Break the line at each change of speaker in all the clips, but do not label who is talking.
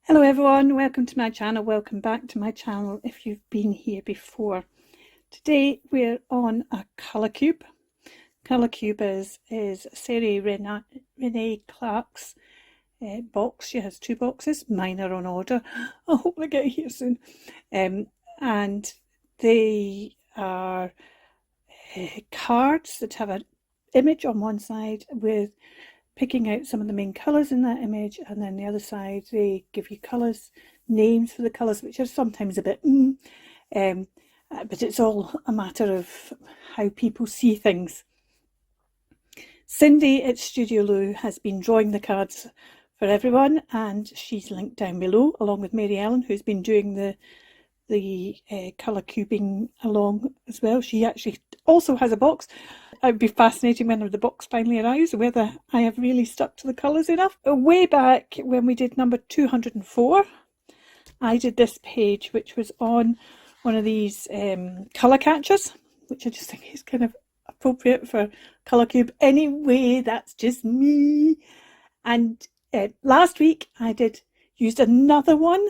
Hello everyone, welcome to my channel, welcome back to my channel if you've been here before. Today we're on a Colorcube. Colorcube is Sarah Renee Clark's box. She has two boxes, mine are on order. I hope they get here soon. And they are cards that have an image on one side with picking out some of the main colours in that image, and then the other side they give you colours, names for the colours, which are sometimes a bit but it's all a matter of how people see things. Cindy at Studio Lou has been drawing the cards for everyone, and she's linked down below, along with Mary Ellen, who's been doing the colour cubing along as well. She actually also has a box. It'd be fascinating when the box finally arrives whether I have really stuck to the colours enough. Way back when we did number 204, I did this page, which was on one of these colour catchers, which I just think is kind of appropriate for Colorcube. Anyway, that's just me. And last week I used another one.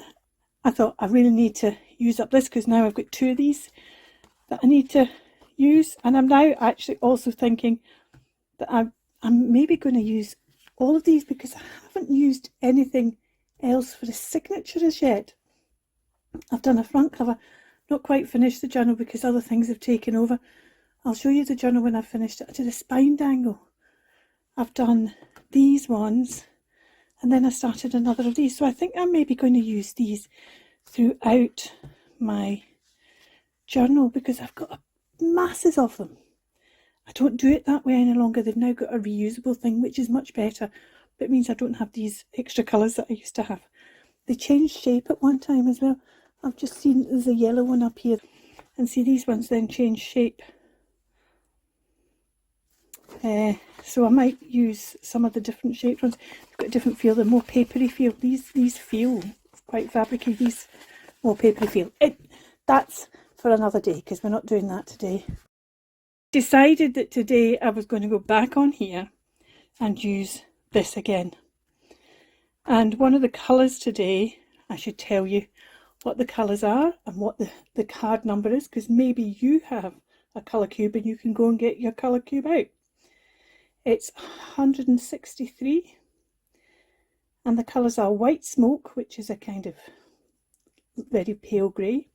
I thought I really need to use up this because now I've got two of these that I need to use, and I'm now actually also thinking that I'm maybe going to use all of these because I haven't used anything else for the signature as yet. I've done a front cover, not quite finished the journal because other things have taken over. I'll show you the journal when I've finished it. I did a spine dangle. I've done these ones, and then I started another of these. So I think I'm maybe going to use these throughout my journal because I've got masses of them. I don't do it that way any longer. They've now got a reusable thing, which is much better, but it means I don't have these extra colours that I used to have. They changed shape at one time as well. I've just seen there's a yellow one up here, and see these ones then change shape. So I might use some of the different shaped ones. They've got a different feel. They're more papery feel. These feel quite fabricy. These more papery feel. That's for another day because we're not doing that today. Decided that today I was going to go back on here and use this again. And one of the colours today, I should tell you what the colours are and what the card number is, because maybe you have a Colorcube and you can go and get your Colorcube out. It's 163, and the colours are white smoke, which is a kind of very pale grey,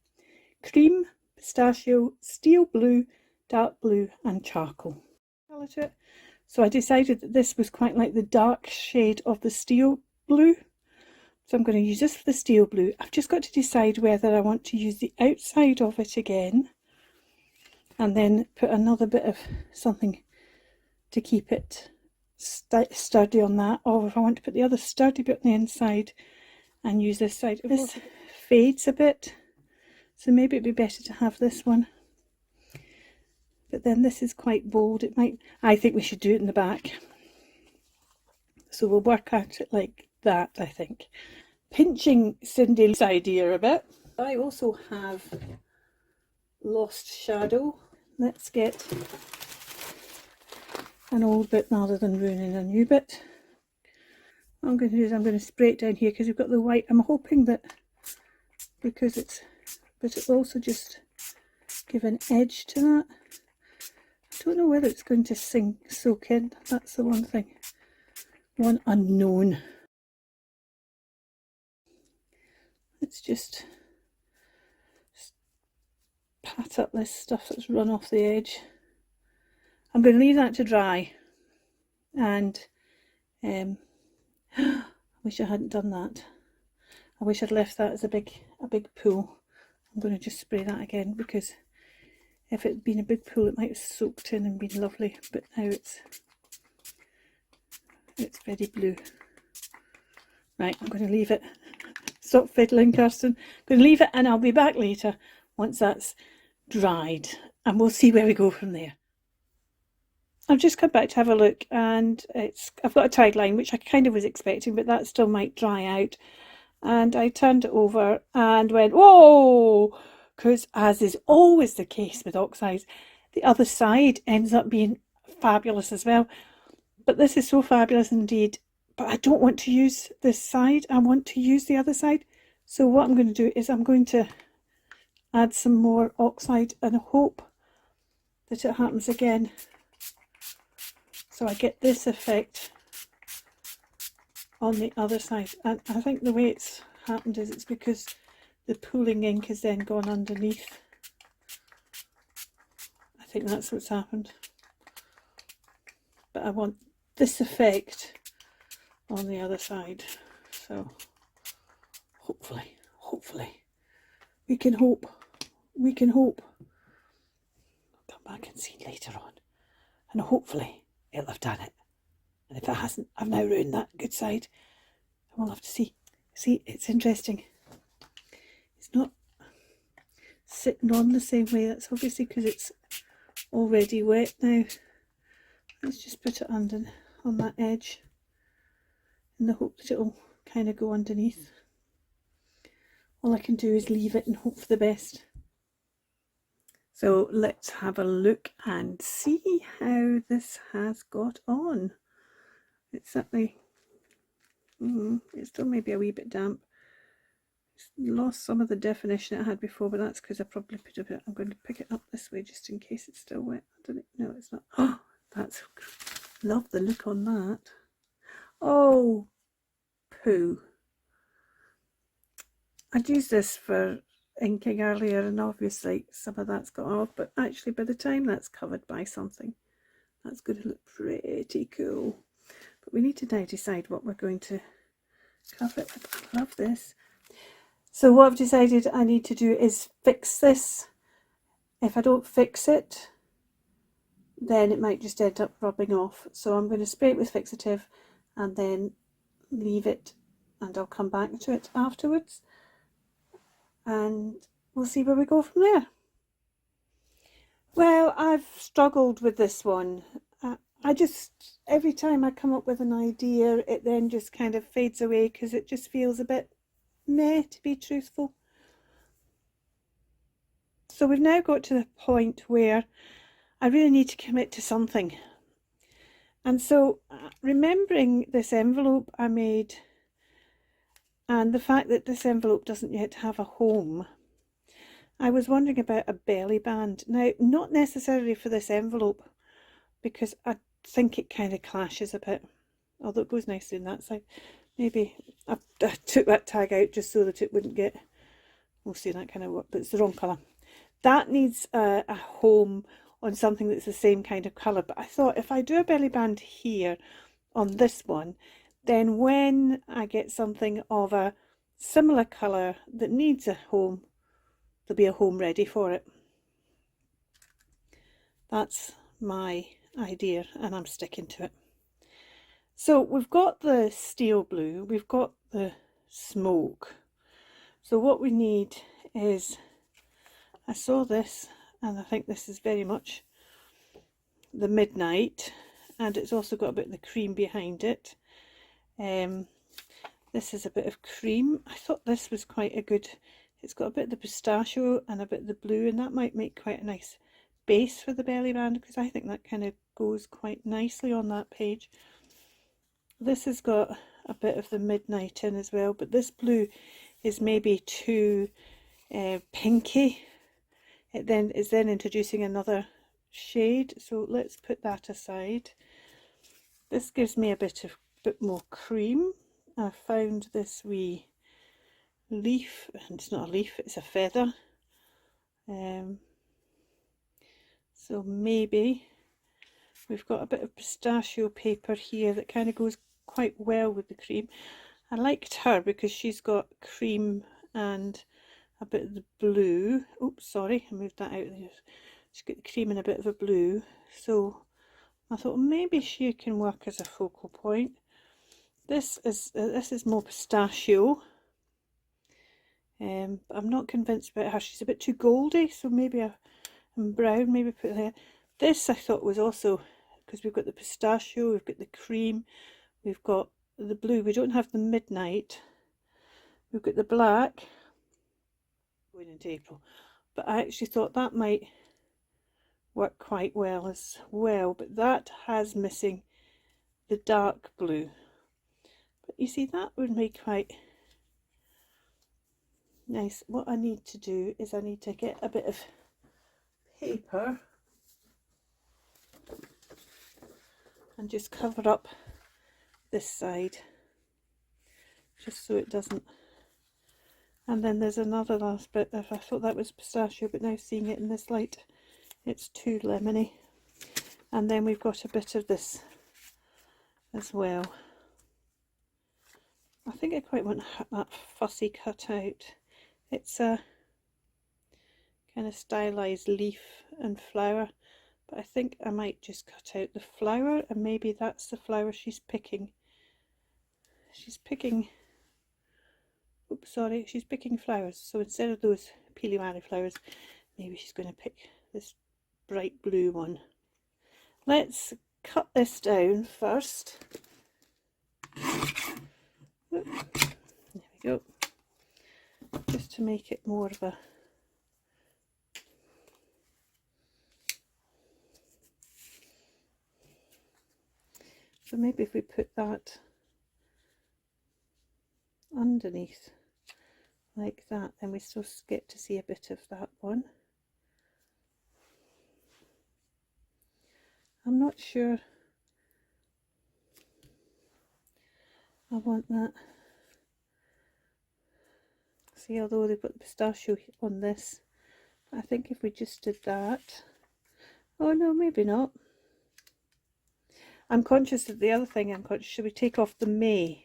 cream, pistachio, steel blue, dark blue, and charcoal. So I decided that this was quite like the dark shade of the steel blue, so I'm going to use this for the steel blue. I've just got to decide whether I want to use the outside of it again and then put another bit of something to keep it sturdy on that, or if I want to put the other sturdy bit on the inside and use this side. This fades a bit, so maybe it'd be better to have this one, but then this is quite bold. I think we should do it in the back, so we'll work at it like that. I think pinching Cindy's idea a bit. I also have Lost Shadow. Let's get an old bit rather than ruining a new bit. What I'm going to do is I'm going to spray it down here because we've got the white. I'm hoping that because it'll also just give an edge to that. I don't know whether it's going to soak in. That's the one thing, one unknown. Let's just pat up this stuff that's run off the edge. I'm going to leave that to dry, and I wish I hadn't done that. I wish I'd left that as a big pool. I'm going to just spray that again because if it had been a big pool it might have soaked in and been lovely, but now it's very blue. Right, I'm going to leave it. Stop fiddling, Kirsten. I'm going to leave it, and I'll be back later once that's dried, and we'll see where we go from there. I've just come back to have a look, and I've got a tagline which I kind of was expecting, but that still might dry out. And I turned it over and went, whoa, because as is always the case with oxides, the other side ends up being fabulous as well. But this is so fabulous indeed but I don't want to use this side. I want to use the other side. So what I'm going to do is I'm going to add some more oxide and hope that it happens again. So I get this effect on the other side. And I think the way it's happened is it's because the pooling ink has then gone underneath. I think that's what's happened. But I want this effect on the other side. So hopefully we can hope. I'll come back and see later on. And hopefully it'll have done it. And if it hasn't, I've now ruined that good side. And we'll have to see. See, it's interesting. It's not sitting on the same way. That's obviously because it's already wet now. Let's just put it under on that edge in the hope that it'll kind of go underneath. All I can do is leave it and hope for the best. So let's have a look and see how this has got on. It's certainly, it's still maybe a wee bit damp. It's lost some of the definition it had before, but that's because I probably put a bit. I'm going to pick it up this way just in case it's still wet. No, it's not. Oh, that's, love the look on that. Oh, poo. I'd used this for inking earlier and obviously some of that's got off, but actually by the time that's covered by something, that's going to look pretty cool. But we need to now decide what we're going to cover it with. I love this. So what I've decided I need to do is fix this. If I don't fix it, then it might just end up rubbing off. So I'm going to spray it with fixative and then leave it, and I'll come back to it afterwards. And we'll see where we go from there. Well, I've struggled with this one. I just, every time I come up with an idea, it then just kind of fades away because it just feels a bit meh, to be truthful. So we've now got to the point where I really need to commit to something. And so remembering this envelope I made, and the fact that this envelope doesn't yet have a home, I was wondering about a belly band. Now, not necessarily for this envelope, because I think it kind of clashes a bit, although it goes nicely on that side. Maybe I took that tag out just so that it wouldn't get, we'll see, that kind of work, but it's the wrong colour. That needs a home on something that's the same kind of colour, but I thought if I do a belly band here on this one, then when I get something of a similar colour that needs a home, there'll be a home ready for it. That's my idea and I'm sticking to it. So we've got the steel blue, we've got the smoke. So what we need is, I saw this and I think this is very much the midnight, and it's also got a bit of the cream behind it. This is a bit of cream. I thought this was quite a good, it's got a bit of the pistachio and a bit of the blue, and that might make quite a nice base for the belly band because I think that kind of goes quite nicely on that page. This has got a bit of the midnight in as well, but this blue is maybe too pinky. It then is introducing another shade, so let's put that aside. This gives me a bit more cream. I found this wee leaf, and it's not a leaf, it's a feather. So maybe we've got a bit of pistachio paper here that kind of goes quite well with the cream. I liked her because she's got cream and a bit of the blue. Oops, sorry, I moved that out there. She's got the cream and a bit of a blue. So I thought maybe she can work as a focal point. This is more pistachio. But I'm not convinced about her. She's a bit too goldy, so maybe a brown, maybe put there. This I thought was also, because we've got the pistachio, we've got the cream, we've got the blue. We don't have the midnight. We've got the black going into April, but I actually thought that might work quite well as well, but that has missing the dark blue. But you see, that would make quite nice. What I need to do is I need to get a bit of paper and just cover up this side, just so it doesn't. And then there's another last bit. I thought that was pistachio, but now seeing it in this light, it's too lemony. And then we've got a bit of this as well. I think I quite want that fussy cut out. It's a kind of stylized leaf and flower, but I think I might just cut out the flower, and maybe that's the flower she's picking. She's picking, oops, sorry, she's picking flowers. So instead of those peely-mary flowers, maybe she's going to pick this bright blue one. Let's cut this down first. There we go. Just to make it more of a so maybe if we put that underneath like that, then we still get to see a bit of that one. I'm not sure I want that. See, although they've got the pistachio on this, I think if we just did that, oh no, maybe not. I'm conscious that the other thing I'm conscious, should we take off the May?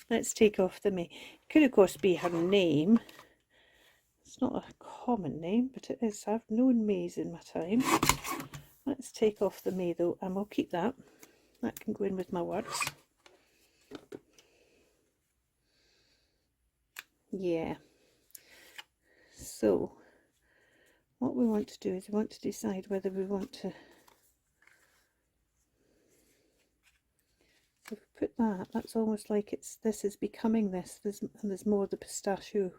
Let's take off the May. It could of course be her name. It's not a common name, but it is. I've known Mays in my time. Let's take off the May though, and we'll keep that. That can go in with my words. Yeah. So what we want to do is we want to decide whether we want to, so if we put that, that's almost like it's, this is becoming this, and there's more of the pistachio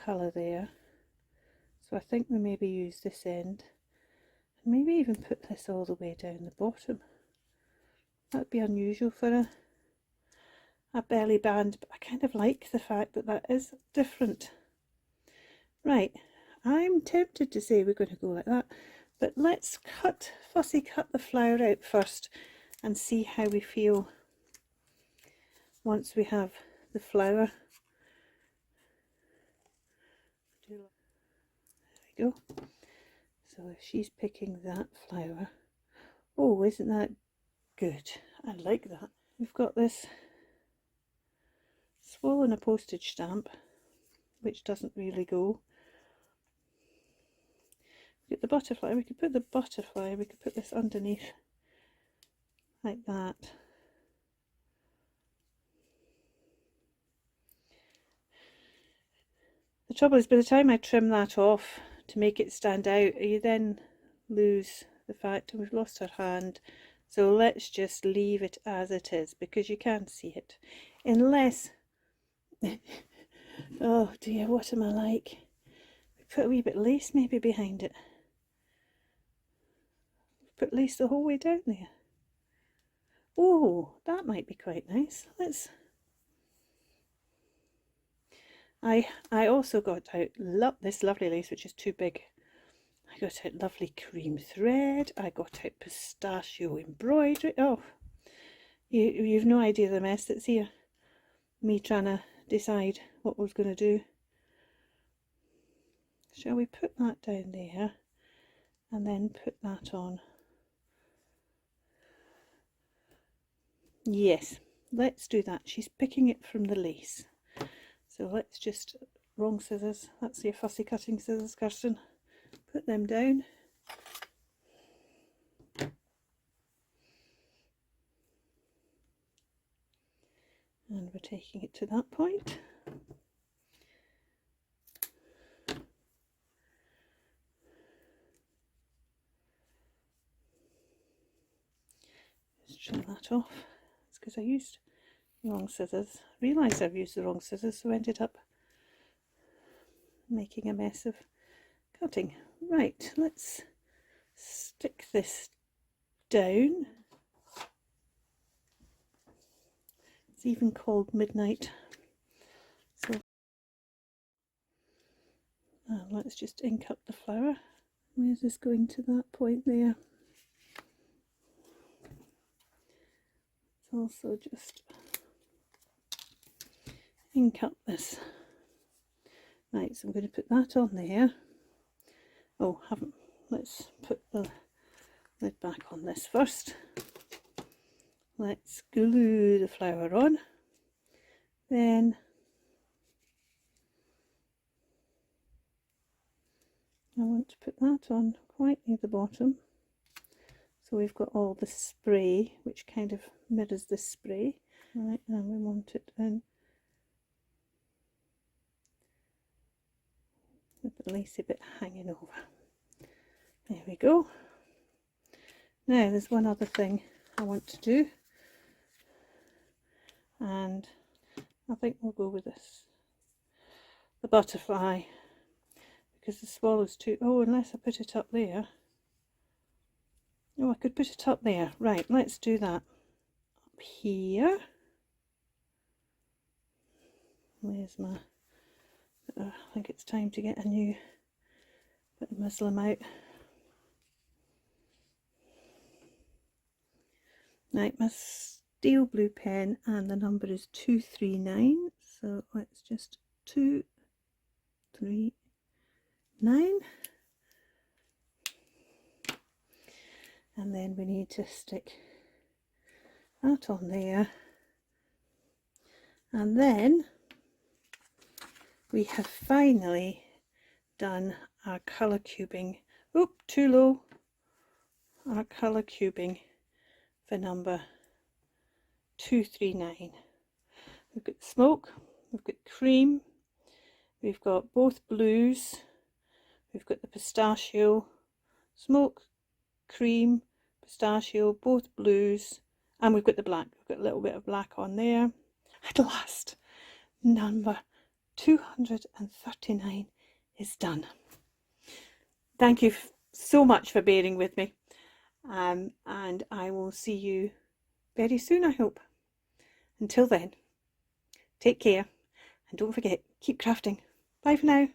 colour there. So I think we maybe use this end, and maybe even put this all the way down the bottom. That'd be unusual for a belly band, but I kind of like the fact that that is different. Right, I'm tempted to say we're going to go like that, but let's fussy cut the flower out first and see how we feel once we have the flower. There we go. So if she's picking that flower, oh, isn't that good? I like that. We've got this swollen a postage stamp, which doesn't really go. Get the butterfly, we could put the butterfly, we could put this underneath like that. The trouble is, by the time I trim that off to make it stand out, you then lose the fact, and we've lost her hand. So let's just leave it as it is, because you can't see it. Unless, oh dear, what am I like? We put a wee bit of lace maybe behind it. Put lace the whole way down there. Oh, that might be quite nice. Let's. I also got out this lovely lace, which is too big. I got out lovely cream thread. I got out pistachio embroidery. Oh, you've no idea the mess that's here. Me trying to decide what I was going to do. Shall we put that down there and then put that on? Yes, let's do that. She's picking it from the lace. So let's just, wrong scissors, that's your fussy cutting scissors, Kirsten. Put them down. And we're taking it to that point. Just trim that off. It's because I used wrong scissors. Realised I've used the wrong scissors, so ended up making a mess of cutting. Right, let's stick this down. It's even called Midnight. So let's just ink up the flower. Where's this going to that point there? It's also just ink up this. Right, so I'm going to put that on there. Oh, haven't. Let's put the lid back on this first. Let's glue the flower on. Then I want to put that on quite near the bottom. So we've got all the spray, which kind of mirrors this spray. Right, and we want it in with the lacy bit hanging over. There we go. Now there's one other thing I want to do, and I think we'll go with this. The butterfly, because the swallow's too... Oh, unless I put it up there. Oh, I could put it up there. Right, let's do that. Up here. Where's my... I think it's time to get a new bit of muslin out. Right, my steel blue pen, and the number is 239. So let's just 239. And then we need to stick that on there. And then we have finally done our colour cubing. Oop, too low. Our colour cubing for number 239. We've got smoke, we've got cream, we've got both blues, we've got the pistachio, smoke, cream, pistachio, both blues, and we've got the black. We've got a little bit of black on there. At last, number 239 is done. Thank you so much for bearing with me, and I will see you very soon, I hope. Until then, take care, and don't forget, keep crafting. Bye for now.